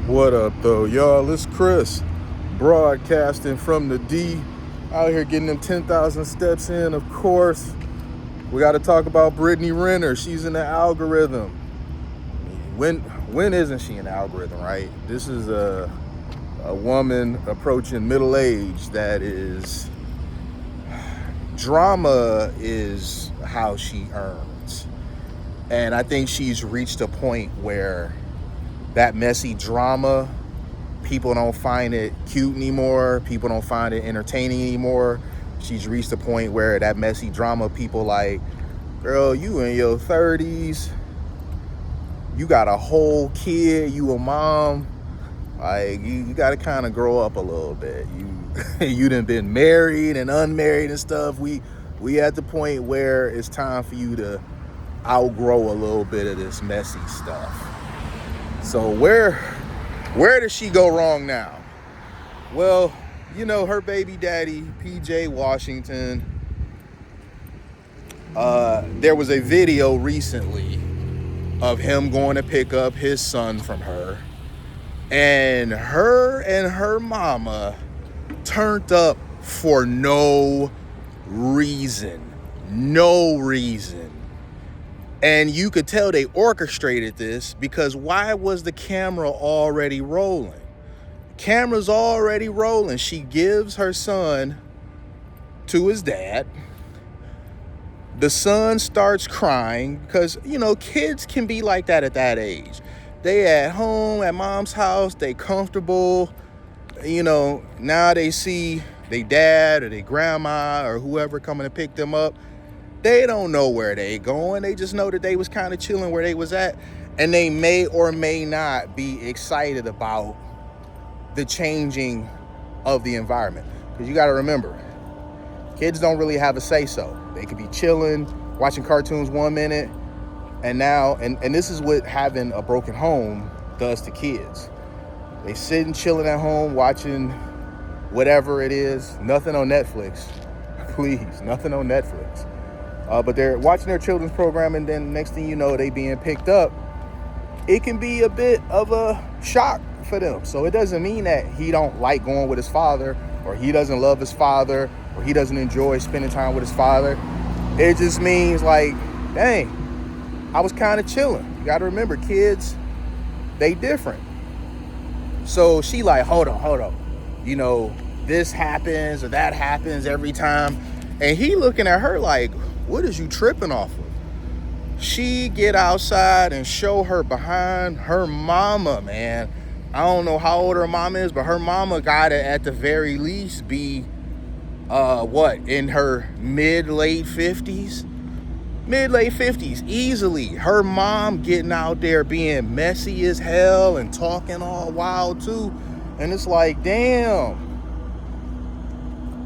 What up, though, y'all? It's Chris, broadcasting from the D, out here getting them 10,000 steps in, of course. We got to talk about Brittany Renner. She's in the algorithm. When isn't she in the algorithm, right? This is a woman approaching middle age that is... Drama is how she earns. And I think she's reached a point where that messy drama, people don't find it cute anymore. People don't find it entertaining anymore. She's reached a point where that messy drama, people like, girl, you in your 30s. You got a whole kid. You a mom. Like, you got to kind of grow up a little bit. You done been married and unmarried and stuff. We at the point where it's time for you to outgrow a little bit of this messy stuff. So where does she go wrong now? Well, you know, her baby daddy, PJ Washington, there was a video recently of him going to pick up his son from her. And her mama turned up for no reason. No reason. And you could tell they orchestrated this because why was the camera already rolling? Camera's already rolling. She gives her son to his dad. The son starts crying because, you know, kids can be like that at that age. They at home at mom's house, they comfortable. You know, now they see their dad or their grandma or whoever coming to pick them up. They don't know where they going. They just know that they was kind of chilling where they was at. And they may or may not be excited about the changing of the environment. Because you got to remember, kids don't really have a say-so. They could be chilling, watching cartoons 1 minute. And now, and this is what having a broken home does to kids. They sitting, chilling at home, watching whatever it is. Nothing on Netflix. Please, nothing on Netflix. But they're watching their children's program, and then next thing you know, they being picked up. It can be a bit of a shock for them. So it doesn't mean that he don't like going with his father, or he doesn't love his father, or he doesn't enjoy spending time with his father. It just means like, dang, I was kind of chilling. You got to remember, kids, they different. So she like, hold on. You know, this happens or that happens every time. And he looking at her like, what is you tripping off of? She get outside and show her behind. Her mama, man. I don't know how old her mama is, but her mama got to at the very least be, in her mid-late 50s? Mid-late 50s, easily. Her mom getting out there being messy as hell and talking all wild too. And it's like, damn.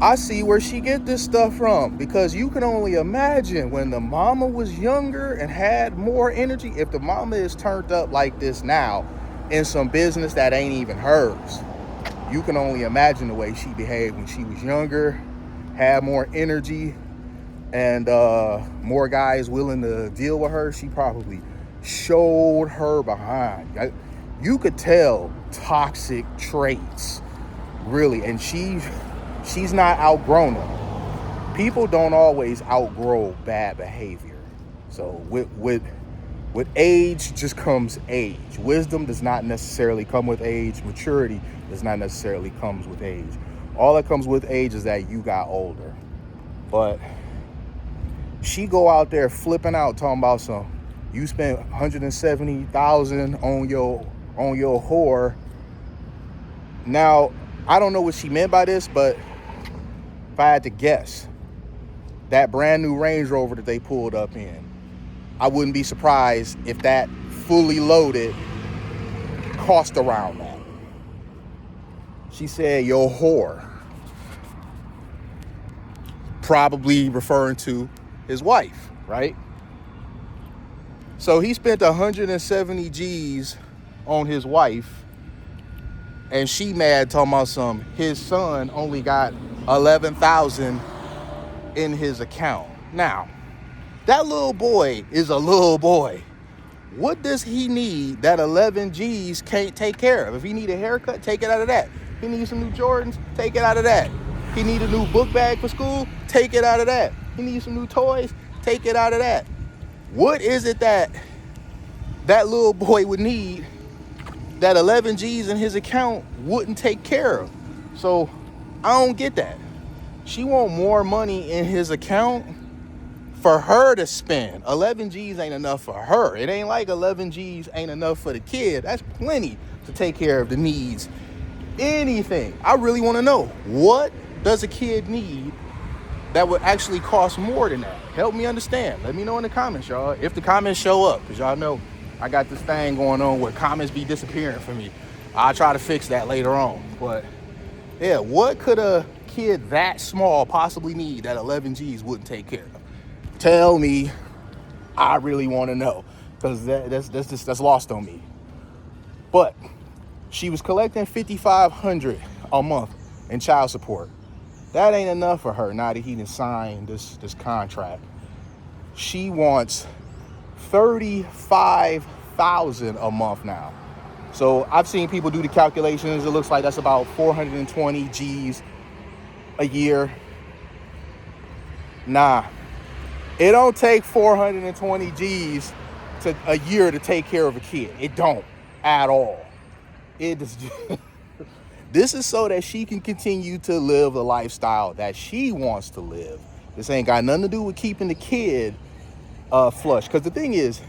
I see where she get this stuff from, because you can only imagine when the mama was younger and had more energy. If the mama is turned up like this now in some business that ain't even hers, you can only imagine the way she behaved when she was younger, had more energy, and more guys willing to deal with her. She probably showed her behind. You could tell toxic traits, really, and she's not outgrown them. People don't always outgrow bad behavior. So with age just comes age. Wisdom does not necessarily come with age. Maturity does not necessarily come with age. All that comes with age is that you got older. But she go out there flipping out, talking about you spent $170,000 on your whore. Now, I don't know what she meant by this, but if I had to guess, that brand new Range Rover that they pulled up in, I wouldn't be surprised if that fully loaded cost around that. She said, yo whore. Probably referring to his wife, right? So he spent 170 G's on his wife, and she mad talking about his son only got 11,000 in his account. Now, that little boy is a little boy. What does he need that 11 G's can't take care of? If he need a haircut, take it out of that. He needs some new Jordans, take it out of that. He need a new book bag for school, take it out of that. He needs some new toys, take it out of that. What is it that little boy would need that 11 G's in his account wouldn't take care of? So I don't get that. She want more money in his account for her to spend. 11 G's ain't enough for her. It ain't like 11 G's ain't enough for the kid. That's plenty to take care of the needs. Anything. I really want to know, what does a kid need that would actually cost more than that? Help me understand. Let me know in the comments, y'all. If the comments show up, because y'all know I got this thing going on where comments be disappearing for me. I'll try to fix that later on. But yeah, what could a kid that small possibly need that 11 G's wouldn't take care of? Tell me. I really want to know, because that's lost on me. But she was collecting $5,500 a month in child support. That ain't enough for her now that he done signed this contract. She wants $35,000 a month now. So I've seen people do the calculations. It looks like that's about 420 G's a year. Nah. It don't take 420 G's to a year to take care of a kid. It don't at all. It is. This is so that she can continue to live the lifestyle that she wants to live. This ain't got nothing to do with keeping the kid flush. Because the thing is,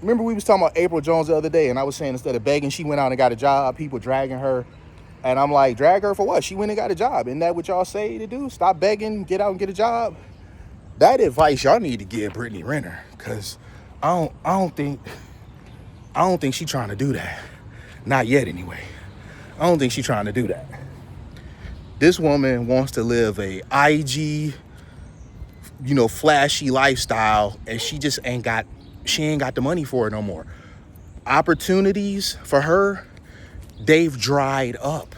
remember we was talking about April Jones the other day, and I was saying instead of begging, she went out and got a job. People dragging her. And I'm like, drag her for what? She went and got a job. Isn't that what y'all say to do? Stop begging, get out and get a job. That advice y'all need to give Brittany Renner, because I don't think she's trying to do that. Not yet, anyway. I don't think she's trying to do that. This woman wants to live a IG, flashy lifestyle, and she ain't got the money for it no more. Opportunities for her, they've dried up.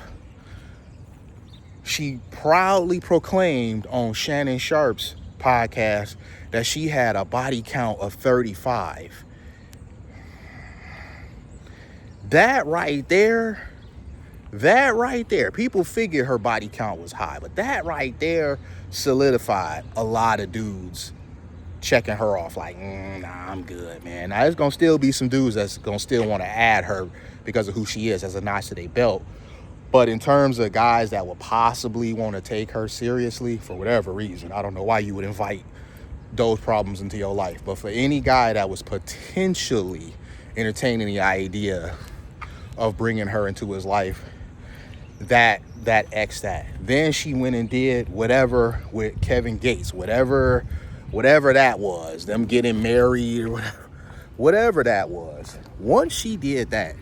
She proudly proclaimed on Shannon Sharp's podcast that she had a body count of 35. That right there, people figured her body count was high, but that right there solidified a lot of dudes checking her off like, nah, I'm good, man. Now, there's going to still be some dudes that's going to still want to add her because of who she is as a notch to their belt. But in terms of guys that would possibly want to take her seriously for whatever reason, I don't know why you would invite those problems into your life. But for any guy that was potentially entertaining the idea of bringing her into his life, that X that. Then she went and did whatever with Kevin Gates, whatever that was, them getting married or whatever that was. Once she did that,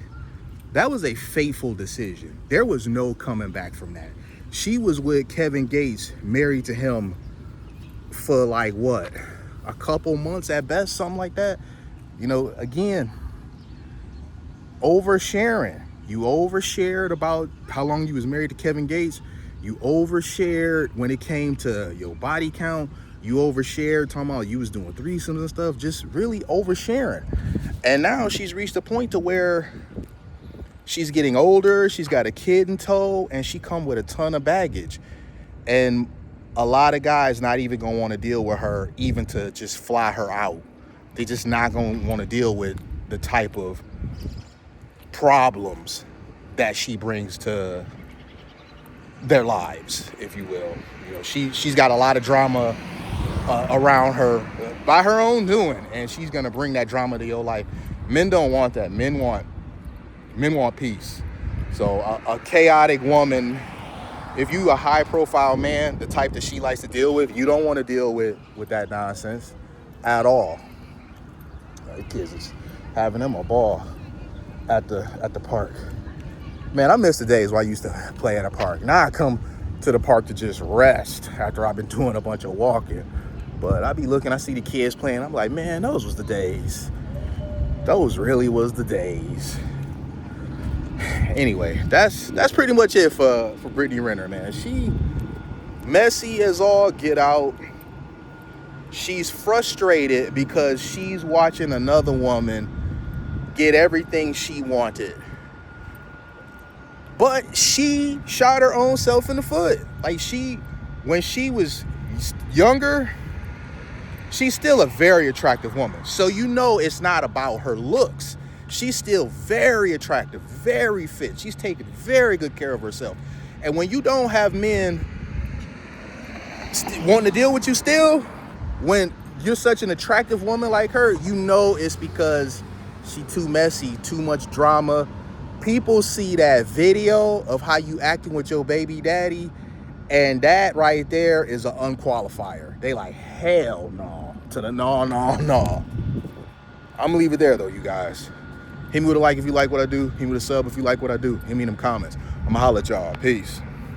that was a fateful decision. There was no coming back from that. She was with Kevin Gates, married to him for like what? A couple months at best, something like that. Again, oversharing. You overshared about how long you was married to Kevin Gates. You overshared when it came to your body count. You overshared talking about you was doing threesomes and stuff. Just really oversharing. And now she's reached a point to where she's getting older, she's got a kid in tow, and she come with a ton of baggage. And a lot of guys not even gonna want to deal with her, even to just fly her out. They just not gonna want to deal with the type of problems that she brings to their lives, if you will. She's got a lot of drama around her by her own doing, and she's gonna bring that drama to your life. Men don't want that. Men want peace. So a chaotic woman, if you a high profile man, the type that she likes to deal with, you don't want to deal with that nonsense at all. The kids is having them a ball at the park. Man, I miss the days where I used to play at a park. Now I come to the park to just rest after I've been doing a bunch of walking. But I be looking, I see the kids playing. I'm like, man, those was the days. Those really was the days. Anyway, that's pretty much it for Brittany Renner, man. She messy as all get out. She's frustrated because she's watching another woman get everything she wanted. But she shot her own self in the foot. Like, when she was younger, she's still a very attractive woman. So you know it's not about her looks. She's still very attractive, very fit. She's taking very good care of herself. And when you don't have men wanting to deal with you still, when you're such an attractive woman like her, you know it's because she too messy, too much drama. People see that video of how you acting with your baby daddy, and that right there is an unqualifier. They like, hell no. To the no. I'm gonna leave it there though, you guys. Hit me with a like if you like what I do. Hit me with a sub if you like what I do. Hit me in them comments. I'm gonna holler at y'all. Peace.